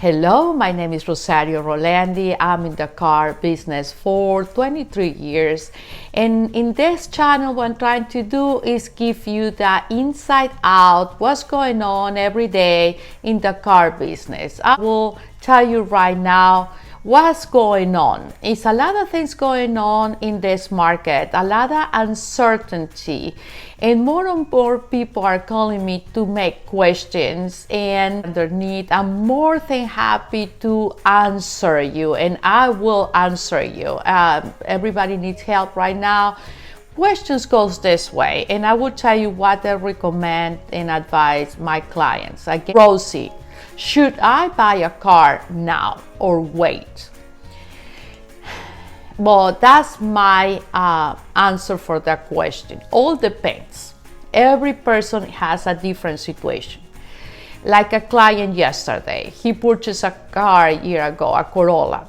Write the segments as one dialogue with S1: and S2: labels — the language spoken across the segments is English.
S1: Hello, my name is Rosario Rolandi. I'm in the car business for 23 years. And in this channel, what I'm trying to do is give you the inside out, what's going on every day in the car business. I will tell you right now what's going on. It's a lot of things going on in this market, a lot of uncertainty, and more people are calling me to make questions and their need. I'm more than happy to answer you, and I will answer you. Everybody needs help right now. Questions goes this way, and I will tell you what I recommend and advise my clients. Again, Rosie, should I buy a car now or wait? Well, that's my answer for that question. All depends. Every person has a different situation. Like a client yesterday, he purchased a car a year ago, a Corolla.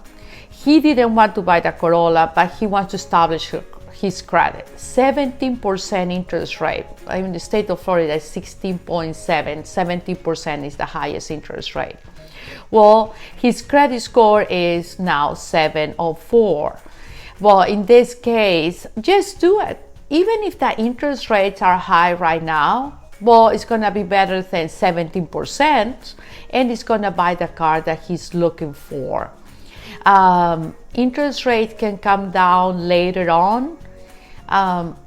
S1: He didn't want to buy the Corolla, but he wants to establish his credit. 17% interest rate. In the state of Florida, 16.7, 70% is the highest interest rate. Well, his credit score is now 704. Well, in this case, just do it. Even if the interest rates are high right now, well, it's gonna be better than 17%, and it's gonna buy the car that he's looking for. Interest rate can come down later on.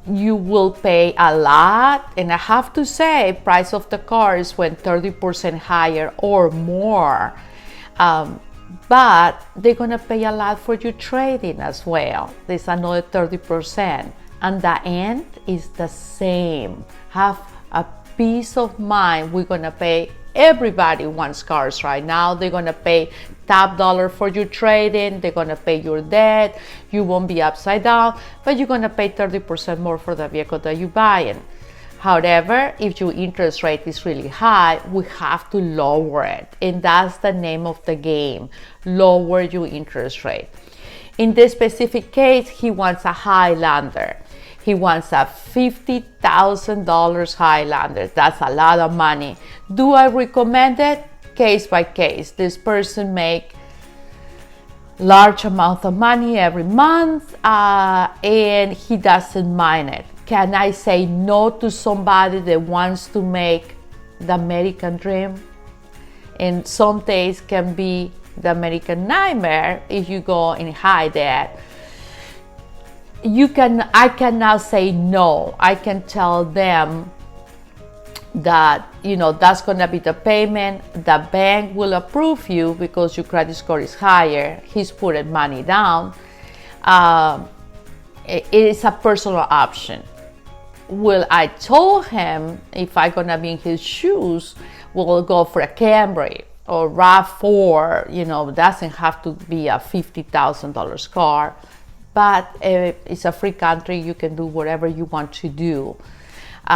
S1: You will pay a lot, and I have to say, price of the cars went 30% higher or more, but they're gonna pay a lot for your trading as well. There's another 30%, and the end is the same. Have a peace of mind. We're gonna pay. Everybody wants cars right now. They're gonna pay top dollar for your trading. They're gonna pay your debt. You won't be upside down, but you're gonna pay 30% more for the vehicle that you're buying. However, if your interest rate is really high, we have to lower it, and that's the name of the game. Lower your interest rate. In this specific case, he wants a Highlander. He wants a $50,000 Highlander. That's a lot of money. Do I recommend it? Case by case. This person make large amount of money every month, and he doesn't mind it. Can I say no to somebody that wants to make the American dream? And some days can be the American nightmare if you go in high debt. I can now say no. I can tell them that, that's gonna be the payment. The bank will approve you because your credit score is higher. He's putting money down. It is a personal option. Well, I told him if I'm gonna be in his shoes, we'll go for a Camry or RAV4. Doesn't have to be a $50,000 car. But it's a free country. You can do whatever you want to do. They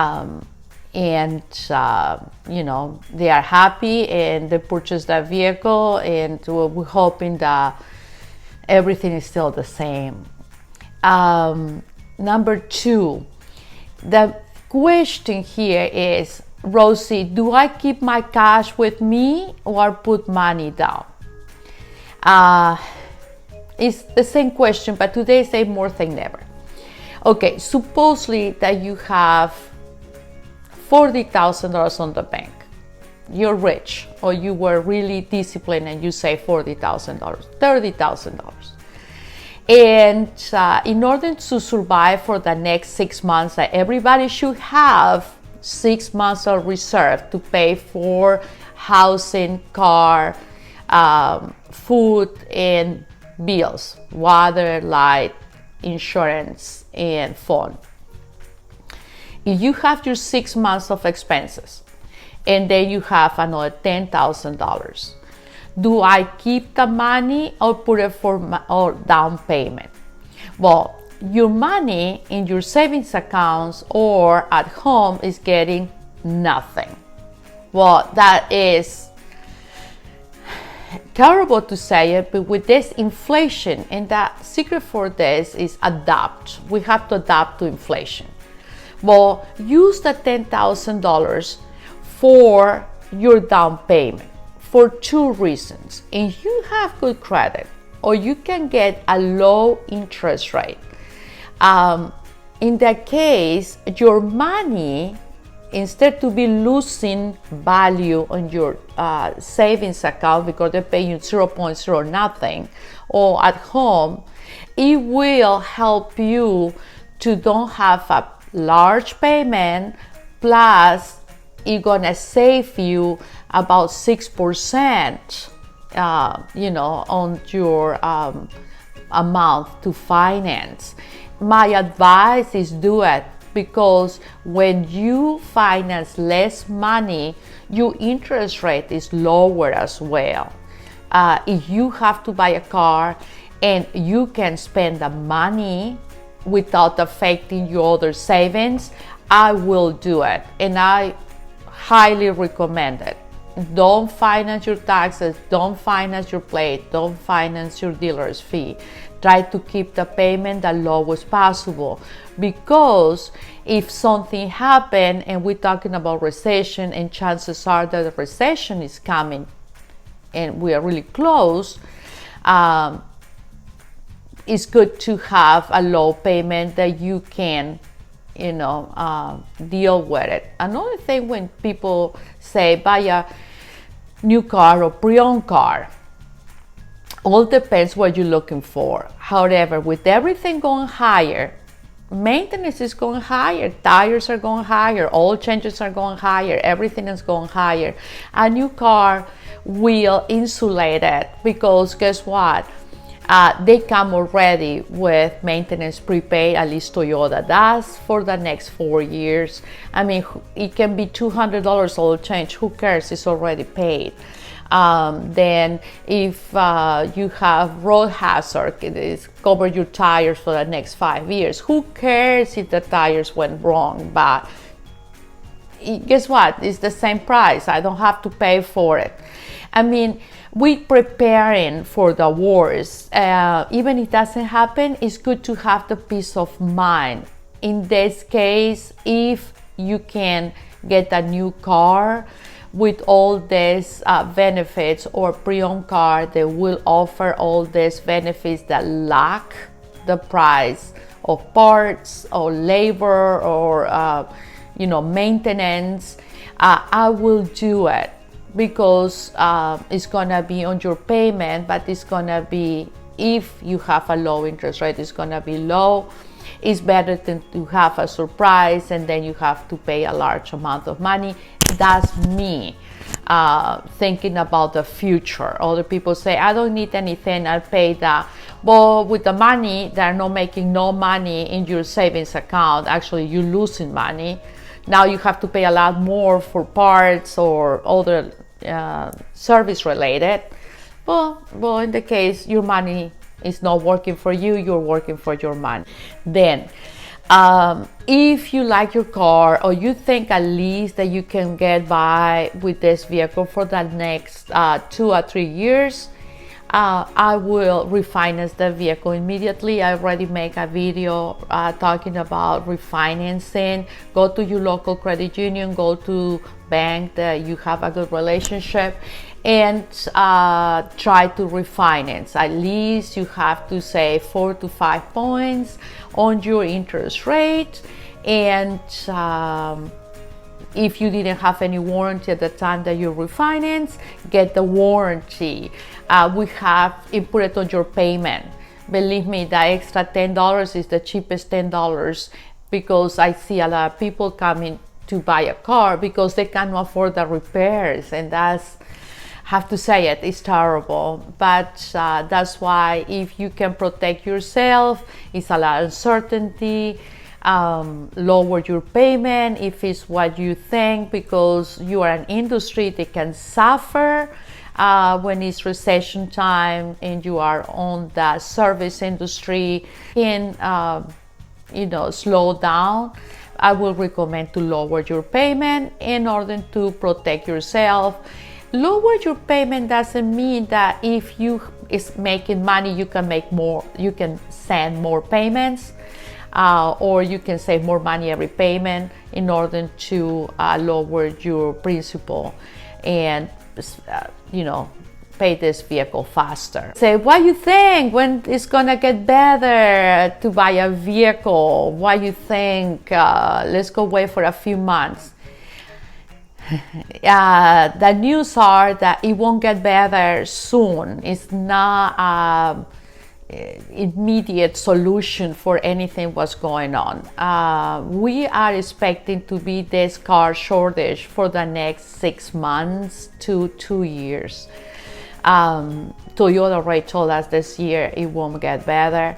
S1: are happy and they purchase that vehicle, and we're hoping that everything is still the same. Number two, the question here is, Rosie, do I keep my cash with me or put money down? It's the same question, but today say more than never. Okay, supposedly that you have $40,000 on the bank. You're rich, or you were really disciplined and you save $40,000, $30,000. And in order to survive for the next 6 months, everybody should have 6 months of reserve to pay for housing, car, food, and bills, water, light, insurance, and phone. If you have your 6 months of expenses and then you have another $10,000, do I keep the money or put it for or down payment? Well, your money in your savings accounts or at home is getting nothing. Well, that is terrible to say it, but with this inflation, and the secret for this is adapt. We have to adapt to inflation. Well, use the $10,000 for your down payment. for two reasons. If you have good credit, or you can get a low interest rate, in that case, your money, instead to be losing value on your savings account because they're paying 0.0 nothing, or at home, it will help you to don't have a large payment, plus it's gonna save you about 6%, on your amount to finance. My advice is do it, because when you finance less money, your interest rate is lower as well. If you have to buy a car and you can spend the money without affecting your other savings, I will do it, and I highly recommend it. Don't finance your taxes, don't finance your plate, don't finance your dealer's fee. Try to keep the payment the lowest possible, because if something happens, and we're talking about recession, and chances are that the recession is coming and we are really close, it's good to have a low payment that you can deal with it. Another thing, when people say buy a new car or pre-owned car, all depends what you're looking for. However, with everything going higher, maintenance is going higher, tires are going higher, oil changes are going higher, everything is going higher. A new car will insulate it, because guess what? They come already with maintenance prepaid, at least Toyota. That's for the next 4 years. I mean, it can be $200 oil change. Who cares? It's already paid. Then if you have road hazard, it is cover your tires for the next 5 years. Who cares if the tires went wrong? But guess what? It's the same price. I don't have to pay for it. I mean, we preparing for the worst. Even if it doesn't happen, it's good to have the peace of mind. In this case, if you can get a new car with all these benefits, or pre-owned car, they will offer all these benefits that lack the price of parts or labor or maintenance, I will do it, because it's gonna be on your payment, but it's gonna be, if you have a low interest rate, it's gonna be low. It's better than to have a surprise and then you have to pay a large amount of money. That's me thinking about the future. Other people say, I don't need anything, I'll pay that. But with the money, they're not making no money in your savings account. Actually, you're losing money. Now you have to pay a lot more for parts or other service related. Well, in the case your money is not working for you, you're working for your money. Then, if you like your car, or you think at least that you can get by with this vehicle for the next 2 or 3 years, I will refinance the vehicle immediately. I already make a video talking about refinancing. Go to your local credit union, go to bank that you have a good relationship, and try to refinance. At least you have to save 4 to 5 points on your interest rate. And if you didn't have any warranty at the time that you refinance, get the warranty. We have input it on your payment. Believe me, the extra $10 is the cheapest $10, because I see a lot of people coming to buy a car because they cannot afford the repairs, and that's, have to say it, it's terrible. But that's why, if you can protect yourself, it's a lot of uncertainty. Lower your payment if it's what you think, because you are an industry that can suffer when it's recession time and you are on the service industry, can slow down. I will recommend to lower your payment in order to protect yourself. Lower your payment doesn't mean that if you is making money you can make more, you can send more payments, or you can save more money every payment in order to lower your principal. and pay this vehicle faster. Say, what you think? When it's gonna get better to buy a vehicle? What you think? Let's go wait for a few months. The news are that it won't get better soon. It's not immediate solution for anything what's going on. We are expecting to be this car shortage for the next 6 months to 2 years. Toyota already told us this year it won't get better.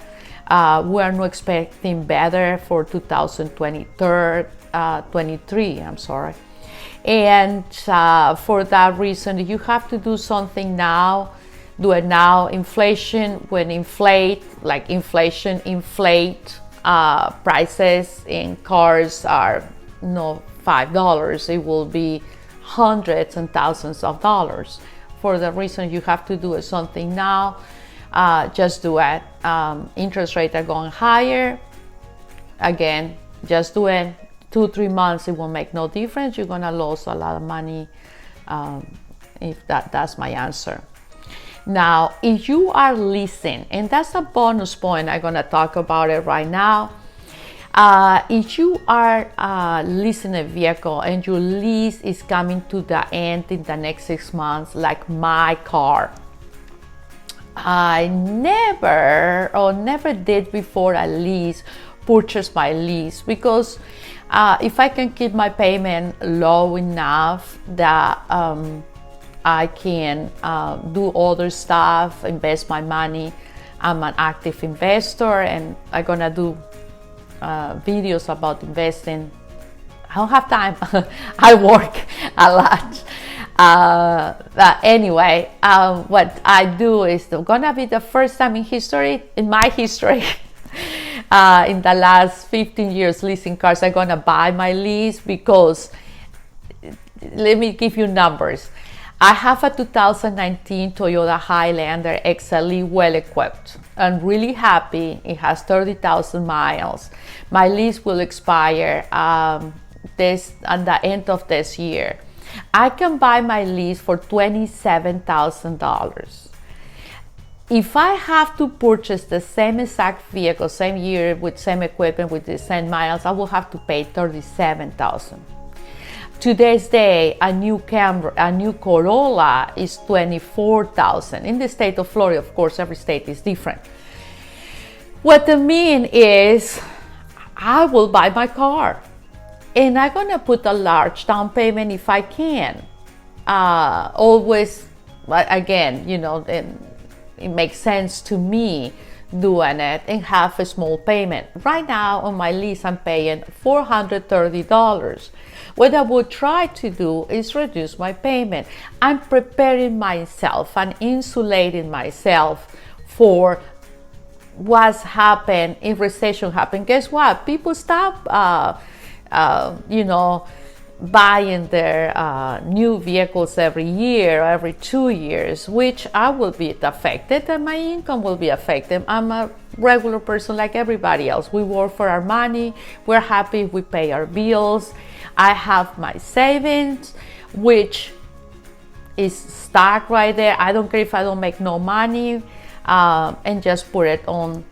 S1: We are not expecting better for 2023, I'm sorry. And for that reason, you have to do something now. Do it now. Inflation, when inflate prices in cars are $5, it will be hundreds and thousands of dollars. For the reason you have to do something now, just do it. Interest rates are going higher. Again, just do it. 2-3 months, it will make no difference. You're gonna lose a lot of money. If that's my answer. Now, if you are leasing, and that's a bonus point, I'm gonna talk about it right now. If you are leasing a vehicle and your lease is coming to the end in the next 6 months, like my car, I never did before a lease, purchase my lease, because if I can keep my payment low enough that I can do other stuff, invest my money. I'm an active investor, and I'm gonna do videos about investing. I don't have time. I work a lot. But anyway, what I do is gonna be the first time in my history, in the last 15 years leasing cars, I'm gonna buy my lease, because let me give you numbers. I have a 2019 Toyota Highlander XLE, well equipped. I'm really happy. It has 30,000 miles. My lease will expire at the end of this year. I can buy my lease for $27,000. If I have to purchase the same exact vehicle, same year, with same equipment, with the same miles, I will have to pay $37,000. Today's day, a new Corolla is $24,000. In the state of Florida, of course, every state is different. What I mean is, I will buy my car, and I'm gonna put a large down payment if I can. Always, again, it makes sense to me doing it and have a small payment. Right now on my lease, I'm paying $430. What I would try to do is reduce my payment. I'm preparing myself and insulating myself for what's happened if recession happen. Guess what? People stop, buying their new vehicles every year or every 2 years, which I will be affected, and my income will be affected. I'm a regular person like everybody else. We work for our money. We're happy if we pay our bills. I have my savings, which is stuck right there. I don't care if I don't make no money, and just put it on,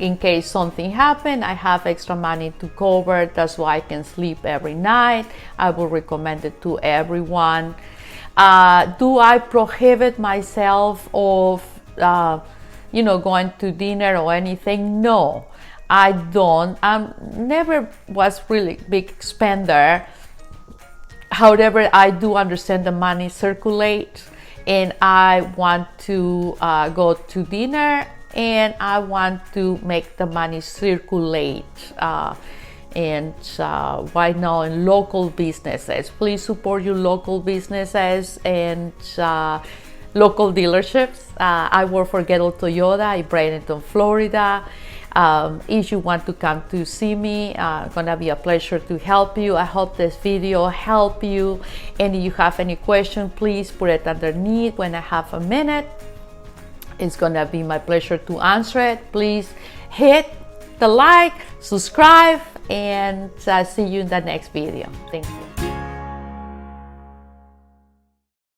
S1: in case something happen, I have extra money to cover. That's why I can sleep every night. I would recommend it to everyone. Do I prohibit myself of, going to dinner or anything? No, I don't. I never was really big spender. However, I do understand the money circulate, and I want to go to dinner, and I want to make the money circulate. And why not in local businesses? Please support your local businesses and local dealerships. I work for Ghetto Toyota in Bradenton, Florida. If you want to come to see me, gonna be a pleasure to help you. I hope this video help you, and if you have any question, please put it underneath when I have a minute. It's gonna be my pleasure to answer it. Please hit the like, subscribe, and see you in the next video. Thank you.